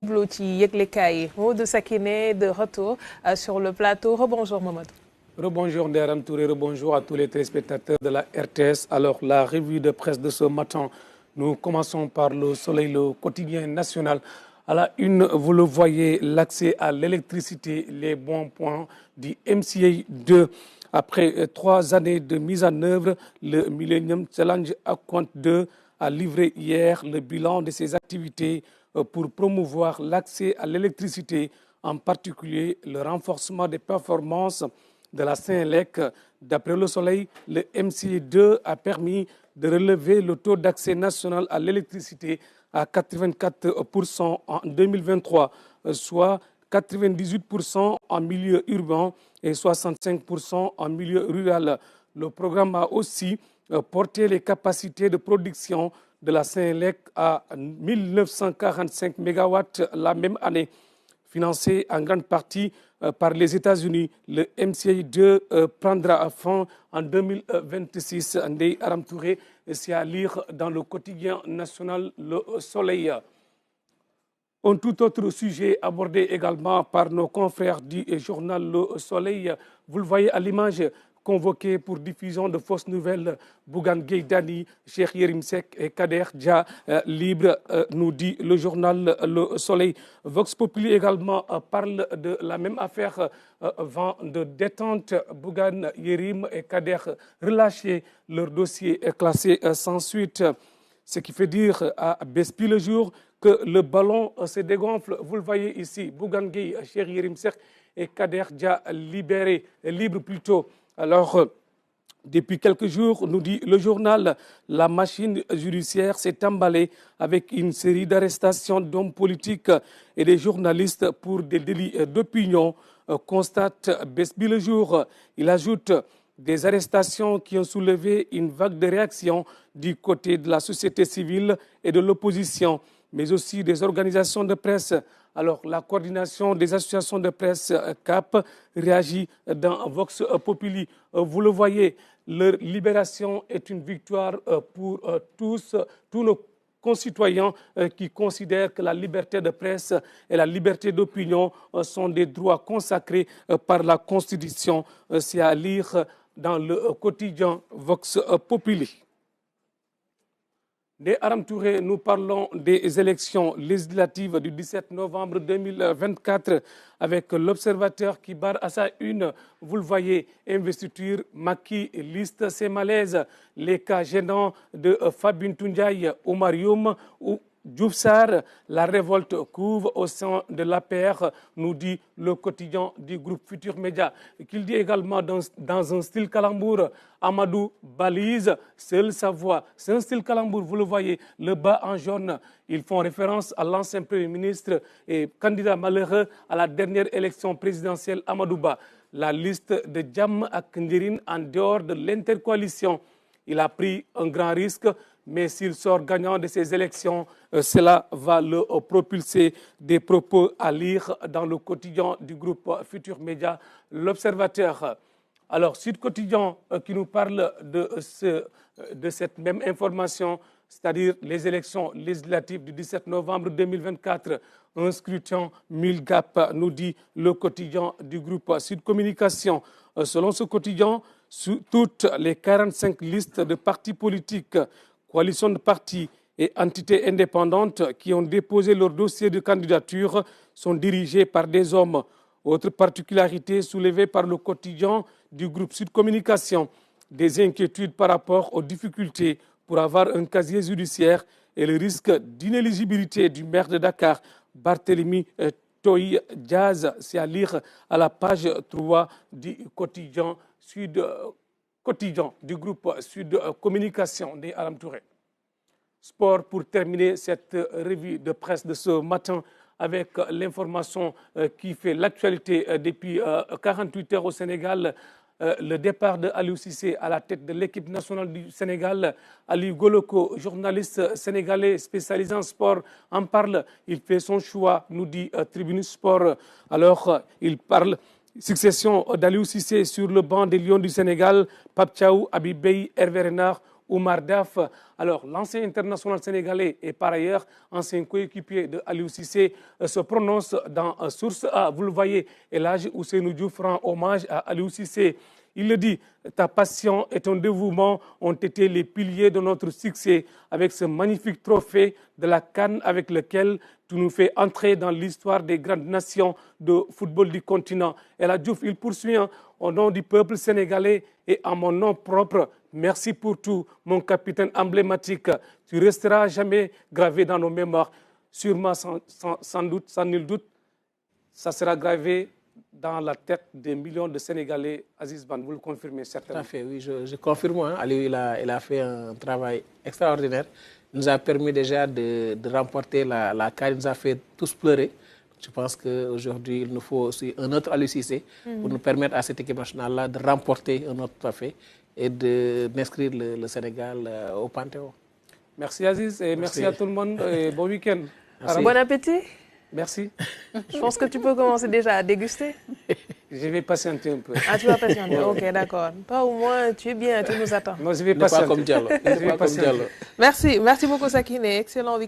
Bloti Yeglekaï, de Sakiné, de retour sur le plateau. Rebonjour Mamadou. Rebonjour Ndaram Touré, rebonjour à tous les téléspectateurs de la RTS. Alors la revue de presse de ce matin, nous commençons par le Soleil, le quotidien national. À la une, vous le voyez, l'accès à l'électricité, les bons points du MCA 2. Après 3 années de mise en œuvre, le Millennium Challenge Aquant 2 a livré hier le bilan de ses activités pour promouvoir l'accès à l'électricité, en particulier le renforcement des performances de la Saint-Lec. D'après le Soleil, le MCA2 a permis de relever le taux d'accès national à l'électricité à 84% en 2023, soit 98% en milieu urbain et 65% en milieu rural. Le programme a aussi porté les capacités de production de la Saint-Lec à 1945 MW la même année. Financé en grande partie par les États-Unis, le MCA2 prendra fin en 2026. Ndeye Aram Touré, c'est à lire dans le quotidien national Le Soleil. Un tout autre sujet abordé également par nos confrères du journal Le Soleil. Vous le voyez à l'image, convoqués pour diffusion de fausses nouvelles, Bougane Gueye Dany, Cheikh Yérim Seck et Kader Dia libre, nous dit le journal Le Soleil. Vox Populi également parle de la même affaire, vent de détente. Bougane, Yérim et Kader relâchés, leur dossier est classé sans suite. Ce qui fait dire à Bespi le jour que le ballon se dégonfle. Vous le voyez ici, Bougane Gueye, Cheikh Yérim Seck et Kader Dia libres plutôt. Alors, depuis quelques jours, nous dit le journal, la machine judiciaire s'est emballée avec une série d'arrestations d'hommes politiques et des journalistes pour des délits d'opinion, constate Besbi le jour. Il ajoute des arrestations qui ont soulevé une vague de réactions du côté de la société civile et de l'opposition, mais aussi des organisations de presse. Alors, la coordination des associations de presse CAP réagit dans Vox Populi. Vous le voyez, leur libération est une victoire pour tous nos concitoyens qui considèrent que la liberté de presse et la liberté d'opinion sont des droits consacrés par la Constitution. C'est à lire dans le quotidien Vox Populi. Ndeye Aram Touré, nous parlons des élections législatives du 17 novembre 2024 avec l'Observateur qui barre à sa une, vous le voyez, investiture, Macky liste ses malaises, les cas gênants de Fabien Toundiaï, Oumar Youm ou Diouf Sarr, la révolte couve au sein de l'APR, nous dit le quotidien du groupe Futur Média, qu'il dit également dans un style calembour, Amadou balise, seule sa voix. C'est un style calembour, vous le voyez, le bas en jaune. Ils font référence à l'ancien Premier ministre et candidat malheureux à la dernière élection présidentielle, Amadou Ba. La liste de Jam ak Ndirin en dehors de l'intercoalition. Il a pris un grand risque, mais s'il sort gagnant de ces élections, cela va le propulser. Des propos à lire dans le quotidien du groupe Futur Média, l'Observateur. Alors, Sud Quotidien qui nous parle de cette même information, c'est-à-dire les élections législatives du 17 novembre 2024, un scrutin 1000 gap, nous dit le quotidien du groupe Sud Communication. Selon ce quotidien, toutes les 45 listes de partis politiques, coalitions de partis et entités indépendantes qui ont déposé leur dossier de candidature sont dirigées par des hommes. Autre particularité soulevée par le quotidien du groupe Sud Communication, des inquiétudes par rapport aux difficultés pour avoir un casier judiciaire et le risque d'inéligibilité du maire de Dakar, Barthélemy Toye Diaz. C'est à lire à la page 3 du quotidien du groupe Sud Communication Ndeye Aram Touré. Sport pour terminer cette revue de presse de ce matin avec l'information qui fait l'actualité depuis 48 heures au Sénégal. Le départ de Aliou Cissé à la tête de l'équipe nationale du Sénégal. Aliou Goloko, journaliste sénégalais spécialisé en sport, en parle. Il fait son choix, nous dit Tribune Sport. Alors, il parle succession d'Aliou Cissé sur le banc des Lions du Sénégal. Pape Thiaw, Habib Beye, Hervé Renard Oumar Daf. Alors, l'ancien international sénégalais et par ailleurs ancien coéquipier de Aliou Cissé se prononce dans Source A. Vous le voyez, El Hadji Ousseynou Diouf rend hommage à Aliou Cissé. Il le dit, ta passion et ton dévouement ont été les piliers de notre succès avec ce magnifique trophée de la CAN avec lequel tu nous fais entrer dans l'histoire des grandes nations de football du continent. El Hadji Diouf, il poursuit au nom du peuple sénégalais et à mon nom propre. Merci pour tout, mon capitaine emblématique. Tu resteras jamais gravé dans nos mémoires. Sûrement, sans doute, sans nul doute, ça sera gravé dans la tête des millions de Sénégalais. Aziz Ban, vous le confirmez certainement. Tout à fait, oui, je confirme. Hein. Aliou, il a fait un travail extraordinaire. Il nous a permis déjà de remporter la CAN. Il nous a fait tous pleurer. Je pense qu'aujourd'hui, il nous faut aussi un autre Aliou Cissé pour nous permettre à cette équipe nationale-là de remporter un autre trophée et d'inscrire le Sénégal au Panthéon. Merci Aziz et merci à tout le monde et bon week-end. Bon appétit. Merci. Je pense que tu peux commencer déjà à déguster. Je vais patienter un peu. Ah, tu vas patienter, ok, d'accord. Toi au moins, tu es bien, tu nous attends. Non, je vais patienter. Pas comme Diallo. Merci beaucoup Sakine, excellent week-end.